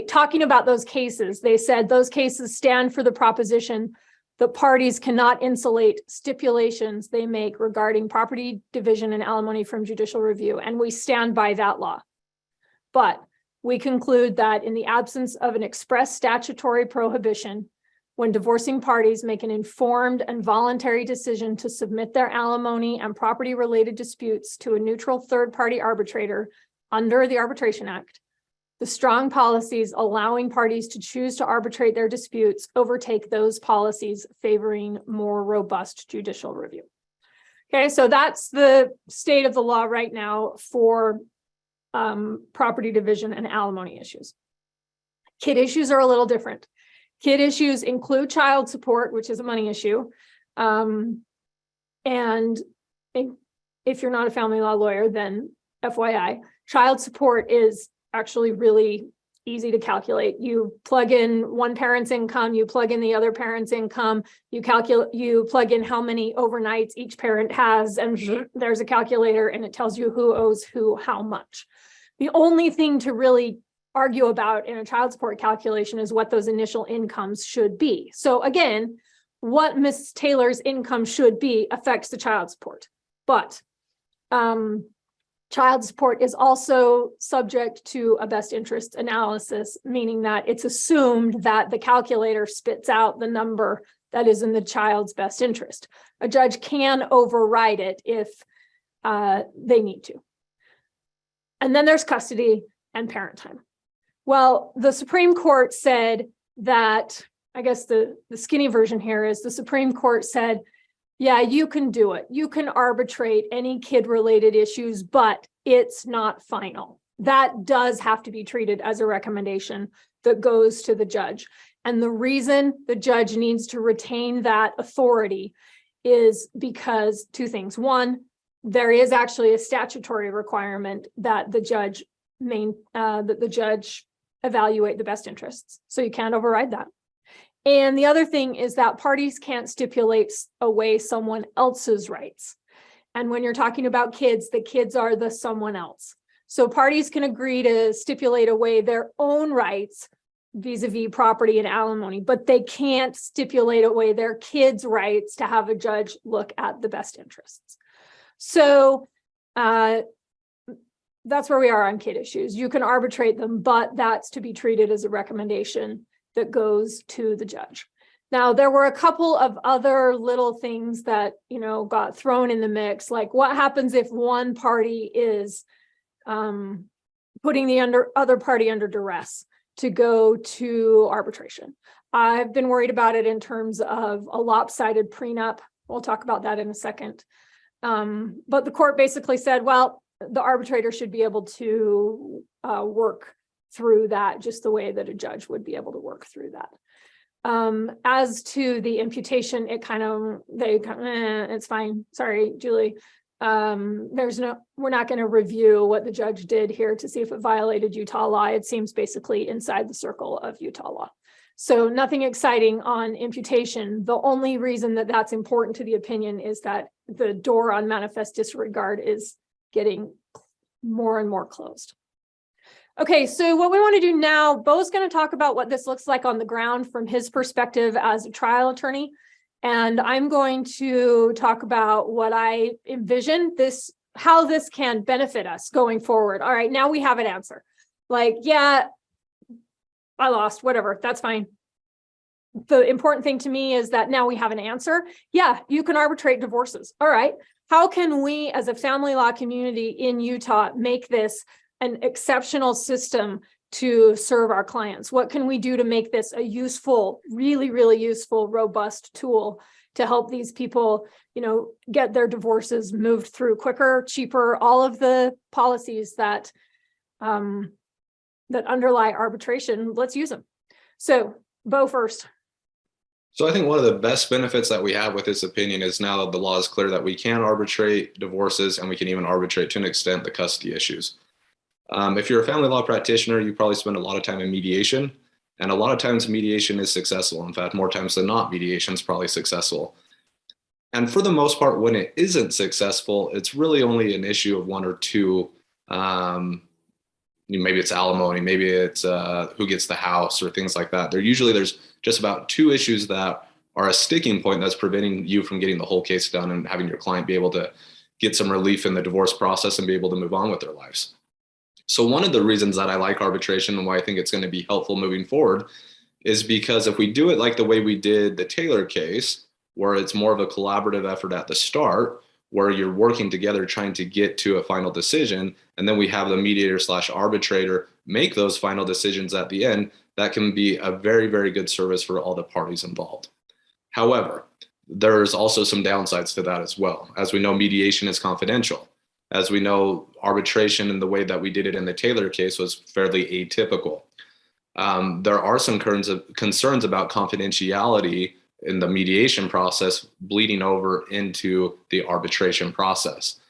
Talking about those cases, they said those cases stand for the proposition that parties cannot insulate stipulations they make regarding property division and alimony from judicial review, and we stand by that law. But we conclude that in the absence of an express statutory prohibition, when divorcing parties make an informed and voluntary decision to submit their alimony and property-related disputes to a neutral third-party arbitrator under the Arbitration Act, the strong policies allowing parties to choose to arbitrate their disputes overtake those policies favoring more robust judicial review. Okay, so that's the state of the law right now for property division and alimony issues. Kid issues are a little different. Kid issues include child support, which is a money issue. And if you're not a family law lawyer, then FYI, child support is actually really easy to calculate. You plug in one parent's income, you plug in the other parent's income, you plug in how many overnights each parent has, and there's a calculator and it tells you who owes who how much. The only thing to really argue about in a child support calculation is what those initial incomes should be. So again, what Ms. Taylor's income should be affects the child support. But child support is also subject to a best interest analysis, meaning that it's assumed that the calculator spits out the number that is in the child's best interest. A judge can override it if they need to. And then there's custody and parent time. Well, the Supreme Court said that, I guess the skinny version here is the Supreme Court said, yeah, you can do it. You can arbitrate any kid-related issues, but it's not final. That does have to be treated as a recommendation that goes to the judge. And the reason the judge needs to retain that authority is because two things. One, there is actually a statutory requirement that the judge evaluate the best interests. So you can't override that. And the other thing is that parties can't stipulate away someone else's rights. And when you're talking about kids, the kids are the someone else. So parties can agree to stipulate away their own rights vis-a-vis property and alimony, but they can't stipulate away their kids' rights to have a judge look at the best interests. So that's where we are on kid issues. You can arbitrate them, but that's to be treated as a recommendation that goes to the judge. Now, there were a couple of other little things that, got thrown in the mix, like what happens if one party is putting the other party under duress to go to arbitration. I've been worried about it in terms of a lopsided prenup. We'll talk about that in a second. But the court basically said, well, the arbitrator should be able to work through that just the way that a judge would be able to work through that. As to the imputation, it's fine. Sorry, Julie. We're not going to review what the judge did here to see if it violated Utah law. It seems basically inside the circle of Utah law. So nothing exciting on imputation. The only reason that that's important to the opinion is that the door on manifest disregard is getting more and more closed. Okay, so what we want to do now, Beau's going to talk about what this looks like on the ground from his perspective as a trial attorney. And I'm going to talk about what I envision how this can benefit us going forward. All right, now we have an answer. Like, yeah, I lost, whatever, that's fine. The important thing to me is that now we have an answer. Yeah, you can arbitrate divorces. All right, how can we as a family law community in Utah make this an exceptional system to serve our clients? What can we do to make this a useful, really, really useful, robust tool to help these people, get their divorces moved through quicker, cheaper, all of the policies that underlie arbitration? Let's use them. So, Beau first. So I think one of the best benefits that we have with this opinion is now that the law is clear that we can arbitrate divorces, and we can even arbitrate to an extent the custody issues. If you're a family law practitioner, you probably spend a lot of time in mediation, and a lot of times mediation is successful. In fact, more times than not, mediation is probably successful. And for the most part, when it isn't successful, it's really only an issue of one or two. Maybe it's alimony, maybe it's who gets the house or things like that. There's just about two issues that are a sticking point that's preventing you from getting the whole case done and having your client be able to get some relief in the divorce process and be able to move on with their lives. So one of the reasons that I like arbitration and why I think it's going to be helpful moving forward is because if we do it like the way we did the Taylor case, where it's more of a collaborative effort at the start, where you're working together trying to get to a final decision, and then we have the mediator/arbitrator make those final decisions at the end, that can be a very, very good service for all the parties involved. However, there's also some downsides to that as well. As we know, mediation is confidential. As we know, arbitration and the way that we did it in the Taylor case was fairly atypical. There are some concerns about confidentiality in the mediation process bleeding over into the arbitration process.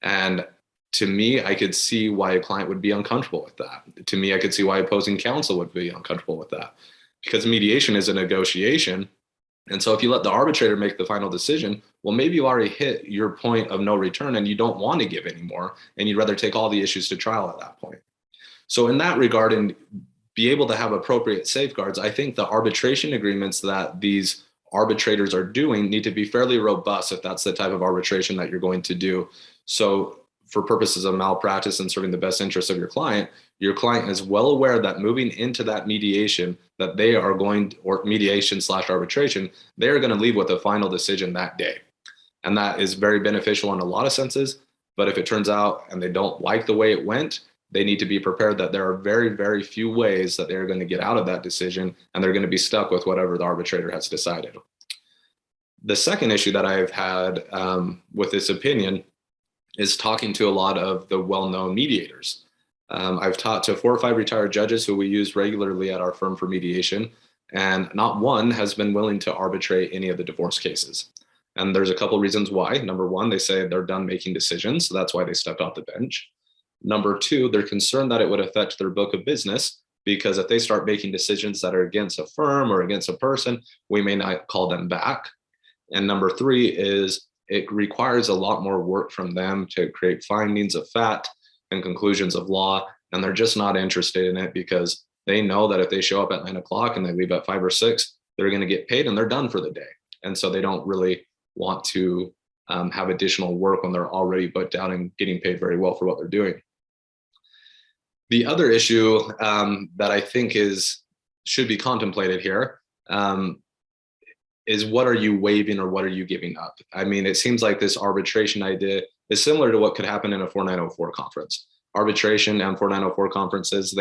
And to me, I could see why a client would be uncomfortable with that. To me, I could see why opposing counsel would be uncomfortable with that, because mediation is a negotiation. And so if you let the arbitrator make the final decision, well, maybe you already hit your point of no return and you don't want to give anymore, and you'd rather take all the issues to trial at that point. So in that regard, and be able to have appropriate safeguards, I think the arbitration agreements that these arbitrators are doing need to be fairly robust if that's the type of arbitration that you're going to do. So for purposes of malpractice and serving the best interest of your client is well aware that moving into that mediation, that they are going, or mediation/arbitration, they are going to leave with a final decision that day. And that is very beneficial in a lot of senses. But if it turns out and they don't like the way it went, they need to be prepared that there are very, very few ways that they're going to get out of that decision, and they're going to be stuck with whatever the arbitrator has decided. The second issue that I've had with this opinion is talking to a lot of the well-known mediators. I've talked to 4 or 5 retired judges who we use regularly at our firm for mediation, and not one has been willing to arbitrate any of the divorce cases. And there's a couple reasons why. Number one, they say they're done making decisions, so that's why they stepped off the bench. Number two, they're concerned that it would affect their book of business, because if they start making decisions that are against a firm or against a person, we may not call them back. And number three is it requires a lot more work from them to create findings of fact and conclusions of law. And they're just not interested in it, because they know that if they show up at 9 o'clock and they leave at 5 or 6, they're going to get paid and they're done for the day. And so they don't really want to have additional work when they're already booked out and getting paid very well for what they're doing. The other issue that I think should be contemplated here is, what are you waiving or what are you giving up? I mean, it seems like this arbitration idea is similar to what could happen in a 4904 conference. Arbitration and 4904 conferences,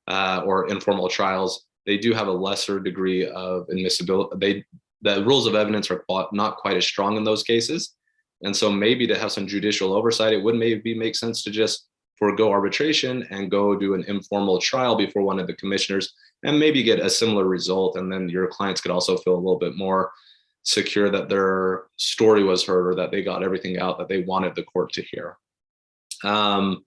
or informal trials, they do have a lesser degree of admissibility. The rules of evidence are not quite as strong in those cases. And so maybe to have some judicial oversight, it would maybe make sense to just forego arbitration and go do an informal trial before one of the commissioners and maybe get a similar result. And then your clients could also feel a little bit more secure that their story was heard, or that they got everything out that they wanted the court to hear. The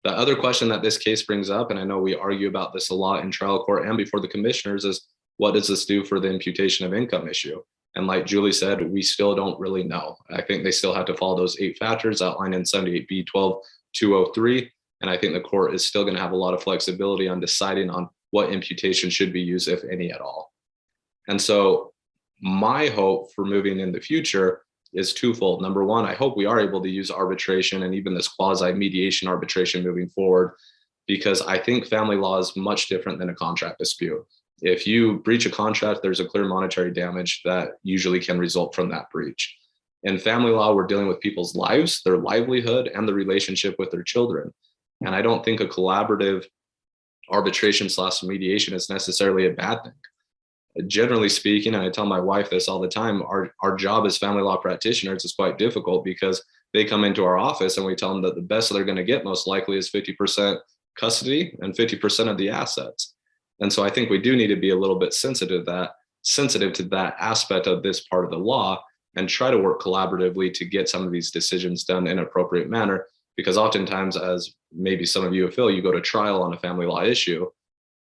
other question that this case brings up, and I know we argue about this a lot in trial court and before the commissioners, is what does this do for the imputation of income issue? And like Julie said, we still don't really know. I think they still have to follow those 8 factors outlined in 78B12-203. And I think the court is still going to have a lot of flexibility on deciding on what imputation should be used, if any at all. And so my hope for moving in the future is twofold. Number one, I hope we are able to use arbitration and even this quasi-mediation arbitration moving forward, because I think family law is much different than a contract dispute. If you breach a contract, there's a clear monetary damage that usually can result from that breach. In family law, we're dealing with people's lives, their livelihood, and the relationship with their children. And I don't think a collaborative arbitration/mediation is necessarily a bad thing. Generally speaking, and I tell my wife this all the time, our job as family law practitioners is quite difficult, because they come into our office and we tell them that the best they're going to get most likely is 50% custody and 50% of the assets. And so I think we do need to be a little bit sensitive to that aspect of this part of the law, and try to work collaboratively to get some of these decisions done in an appropriate manner. Because oftentimes, as maybe some of you feel, you go to trial on a family law issue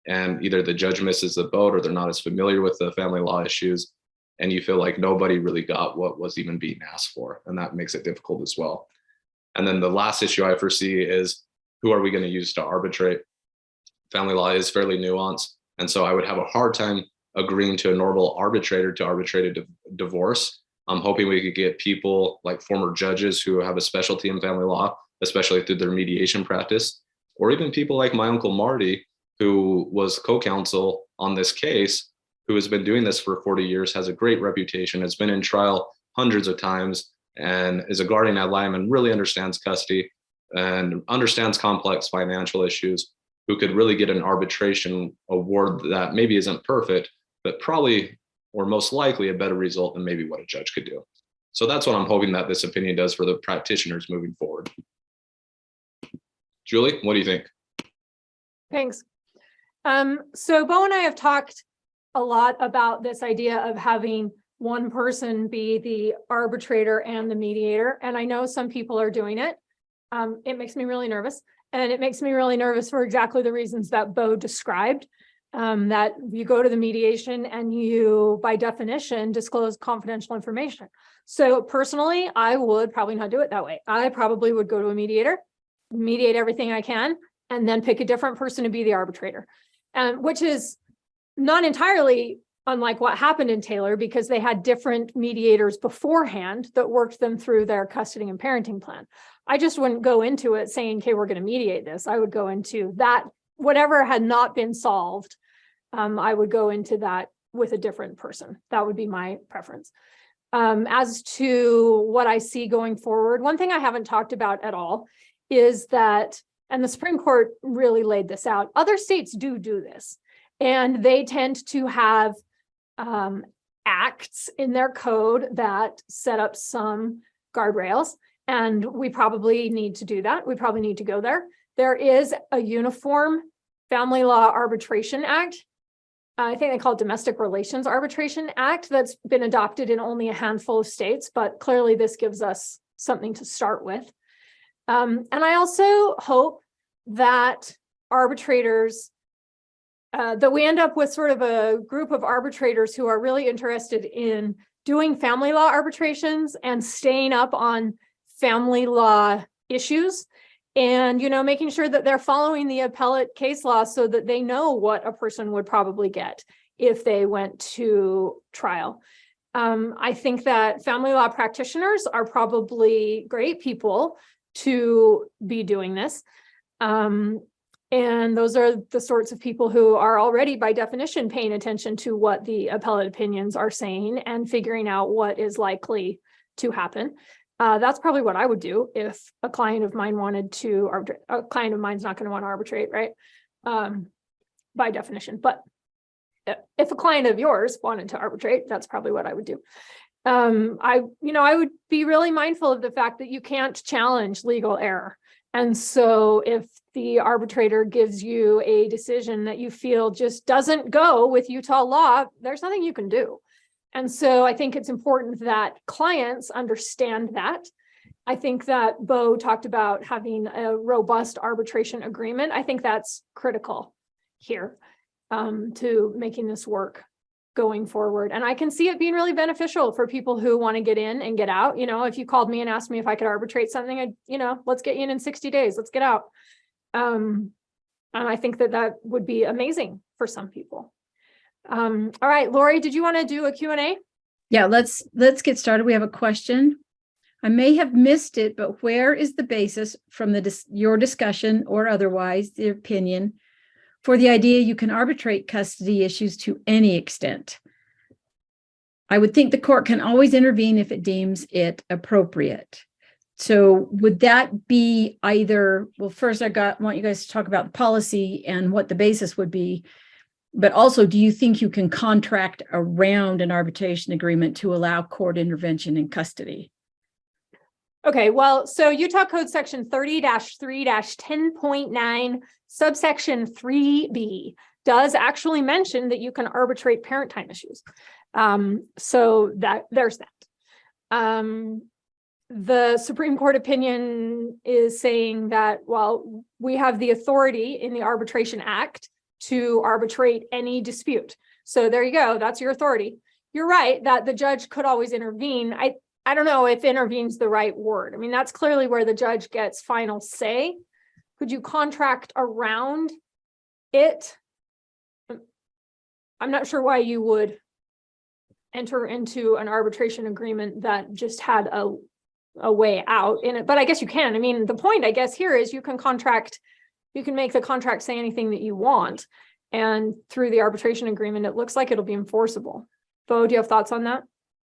and either the judge misses the boat or they're not as familiar with the family law issues, and you feel like nobody really got what was even being asked for. And that makes it difficult as well. And then the last issue I foresee is, who are we going to use to arbitrate? Family law is fairly nuanced. And so I would have a hard time agreeing to a normal arbitrator to arbitrate a divorce. I'm hoping we could get people like former judges who have a specialty in family law, especially through their mediation practice, or even people like my Uncle Marty, who was co-counsel on this case, who has been doing this for 40 years, has a great reputation, has been in trial hundreds of times, and is a guardian ad litem and really understands custody and understands complex financial issues, who could really get an arbitration award that maybe isn't perfect, but probably or most likely a better result than maybe what a judge could do. So that's what I'm hoping that this opinion does for the practitioners moving forward. Julie, what do you think? Thanks. So Beau and I have talked a lot about this idea of having one person be the arbitrator and the mediator. And I know some people are doing it. It makes me really nervous. And it makes me really nervous for exactly the reasons that Beau described, that you go to the mediation and you, by definition, disclose confidential information. So personally, I would probably not do it that way. I probably would go to a mediator, mediate everything I can, and then pick a different person to be the arbitrator. Which is not entirely unlike what happened in Taylor, because they had different mediators beforehand that worked them through their custody and parenting plan. I just wouldn't go into it saying, okay, we're going to mediate this. I would go into that, whatever had not been solved, I would go into that with a different person. That would be my preference. As to what I see going forward, one thing I haven't talked about at all is that, and the Supreme Court really laid this out, other states do this, and they tend to have acts in their code that set up some guardrails, and we probably need to do that. We probably need to go there. There is a uniform Family Law Arbitration Act. I think they call it Domestic Relations Arbitration Act, that's been adopted in only a handful of states, but clearly this gives us something to start with. And I also hope that arbitrators, that we end up with sort of a group of arbitrators who are really interested in doing family law arbitrations and staying up on family law issues, and, you know, making sure that they're following the appellate case law so that they know what a person would probably get if they went to trial. I think that family law practitioners are probably great people to be doing this. And those are the sorts of people who are already, by definition, paying attention to what the appellate opinions are saying and figuring out what is likely to happen. That's probably what I would do if a client of mine wanted to arbitrate. A client of mine's not going to want to arbitrate, right? By definition. But if a client of yours wanted to arbitrate, that's probably what I would do. I would be really mindful of the fact that you can't challenge legal error. And so if the arbitrator gives you a decision that you feel just doesn't go with Utah law, there's nothing you can do. And so I think it's important that clients understand that. I think that Beau talked about having a robust arbitration agreement. I think that's critical here to making this work going forward. And I can see it being really beneficial for people who want to get in and get out. You know, if you called me and asked me if I could arbitrate something, let's get you in 60 days, let's get out. And I think that that would be amazing for some people. All right, Lori, did you want to do a Q&A? Yeah, let's get started. We have a question. I may have missed it, but where is the basis from your discussion or otherwise, the opinion, for the idea you can arbitrate custody issues to any extent? I would think the court can always intervene if it deems it appropriate. So would that be either, well, first want you guys to talk about the policy and what the basis would be, but also, do you think you can contract around an arbitration agreement to allow court intervention in custody? Okay, well, so Utah Code Section 30-3-10.9, subsection 3B does actually mention that you can arbitrate parent time issues. So there's that. The Supreme Court opinion is saying that, well, we have the authority in the Arbitration Act to arbitrate any dispute. So there you go, that's your authority. You're right that the judge could always intervene. I don't know if intervene's the right word. I mean, that's clearly where the judge gets final say. Could you contract around it? I'm not sure why you would enter into an arbitration agreement that just had a way out in it, but I guess you can. I mean, the point, I guess, here is you can make the contract say anything that you want, and through the arbitration agreement, it looks like it'll be enforceable. Beau, do you have thoughts on that?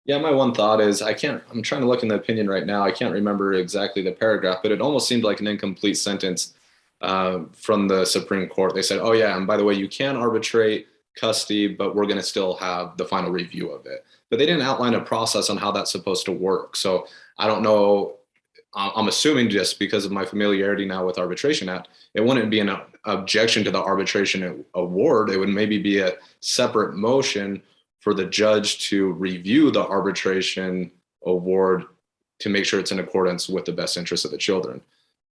Yeah, my one thought is I'm trying to look in the opinion right now. I can't remember exactly the paragraph, but it almost seemed like an incomplete sentence from the Supreme Court. They said, oh yeah, and by the way, you can arbitrate custody, but we're going to still have the final review of it. But they didn't outline a process on how that's supposed to work. So I don't know. I'm assuming, just because of my familiarity now with Arbitration Act, it wouldn't be an objection to the arbitration award. It would maybe be a separate motion for the judge to review the arbitration award to make sure it's in accordance with the best interest of the children.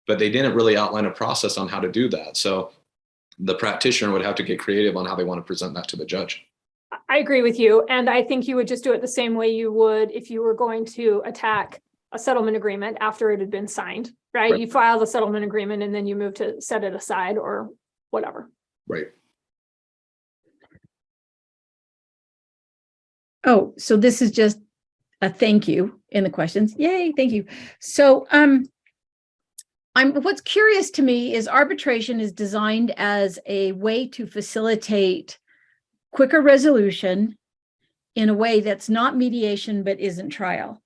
But they didn't really outline a process on how to do that. So the practitioner would have to get creative on how they want to present that to the judge. I agree with you. And I think you would just do it the same way you would if you were going to attack a settlement agreement after it had been signed, right? You file the settlement agreement and then you move to set it aside or whatever. Right. Oh, so this is just a thank you in the questions. Yay, thank you. So what's curious to me is arbitration is designed as a way to facilitate quicker resolution in a way that's not mediation but isn't trial.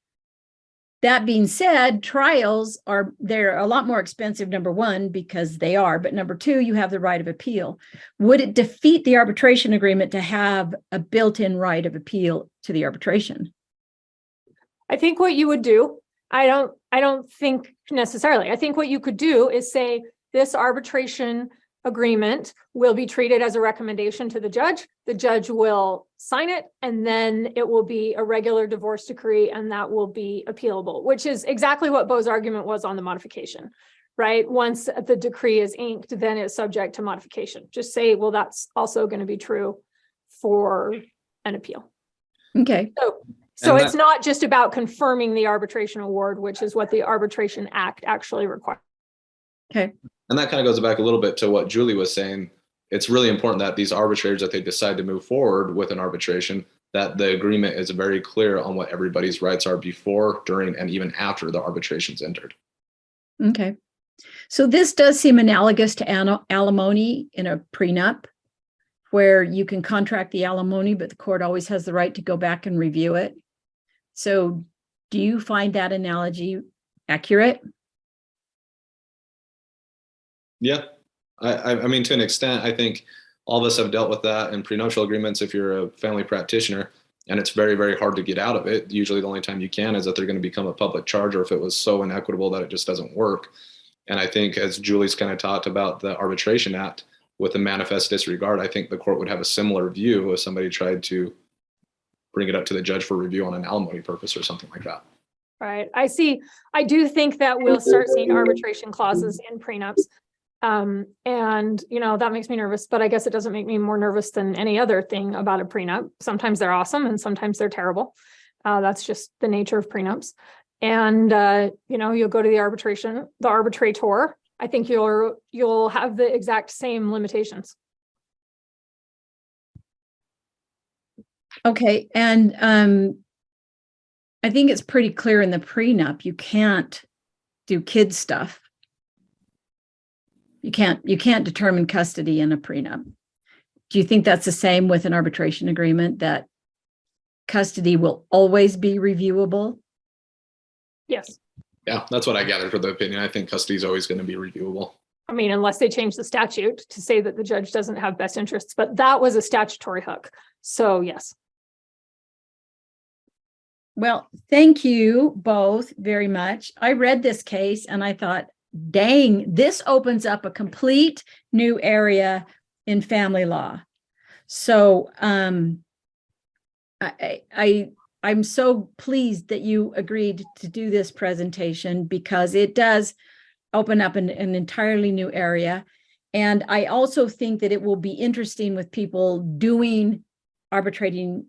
That being said, trials they're a lot more expensive, number one, because they are, but number two, you have the right of appeal. Would it defeat the arbitration agreement to have a built-in right of appeal to the arbitration? I think what you would do, I don't think necessarily. I think what you could do is say this arbitration agreement will be treated as a recommendation to the judge. The judge will sign it, and then it will be a regular divorce decree, and that will be appealable, which is exactly what Beau's argument was on the modification, right? Once the decree is inked, then it's subject to modification. Just say, well, that's also going to be true for an appeal. Okay. So it's not just about confirming the arbitration award, which is what the Arbitration Act actually requires. Okay. And that kind of goes back a little bit to what Julie was saying. It's really important that these arbitrators, that they decide to move forward with an arbitration, that the agreement is very clear on what everybody's rights are before, during, and even after the arbitration's entered. Okay. So this does seem analogous to alimony in a prenup, where you can contract the alimony, but the court always has the right to go back and review it. So do you find that analogy accurate? Yeah, I mean, to an extent, I think all of us have dealt with that in prenuptial agreements if you're a family practitioner, and it's very, very hard to get out of it. Usually the only time you can is that they're going to become a public charge, or if it was so inequitable that it just doesn't work. And I think, as Julie's kind of talked about the Arbitration Act with the manifest disregard, I think the court would have a similar view if somebody tried to bring it up to the judge for review on an alimony purpose or something like that. Right. I do think that we'll start seeing arbitration clauses in prenups. And that makes me nervous, but I guess it doesn't make me more nervous than any other thing about a prenup. Sometimes they're awesome and sometimes they're terrible. That's just the nature of prenups. And, you'll go to the arbitrator. I think you'll have the exact same limitations. Okay. And I think it's pretty clear in the prenup, you can't do kid stuff. You can't determine custody in a prenup. Do you think that's the same with an arbitration agreement, that custody will always be reviewable? Yes. Yeah, that's what I gathered for the opinion. I think custody is always going to be reviewable. I mean, unless they change the statute to say that the judge doesn't have best interests, but that was a statutory hook. So yes. Well, thank you both very much. I read this case and I thought, dang, this opens up a complete new area in family law. So I'm so pleased that you agreed to do this presentation, because it does open up an entirely new area. And I also think that it will be interesting with people doing arbitration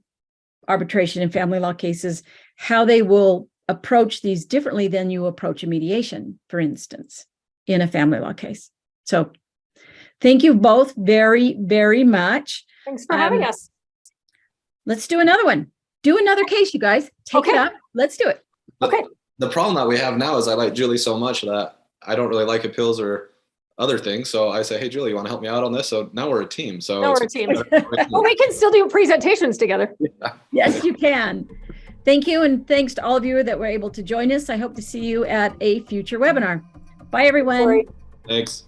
in family law cases, how they will approach these differently than you approach a mediation, for instance, in a family law case. So thank you both very, very much. Thanks for having us. Let's do another one. Do another case, you guys. Take it up. Let's do it. Okay. The problem that we have now is I like Julie so much that I don't really like appeals or other things. So I say, hey, Julie, you want to help me out on this? So now we're a team. So now we're a team. Well, we can still do presentations together. Yeah. Yes, you can. Thank you. And thanks to all of you that were able to join us. I hope to see you at a future webinar. Bye, everyone. Thanks.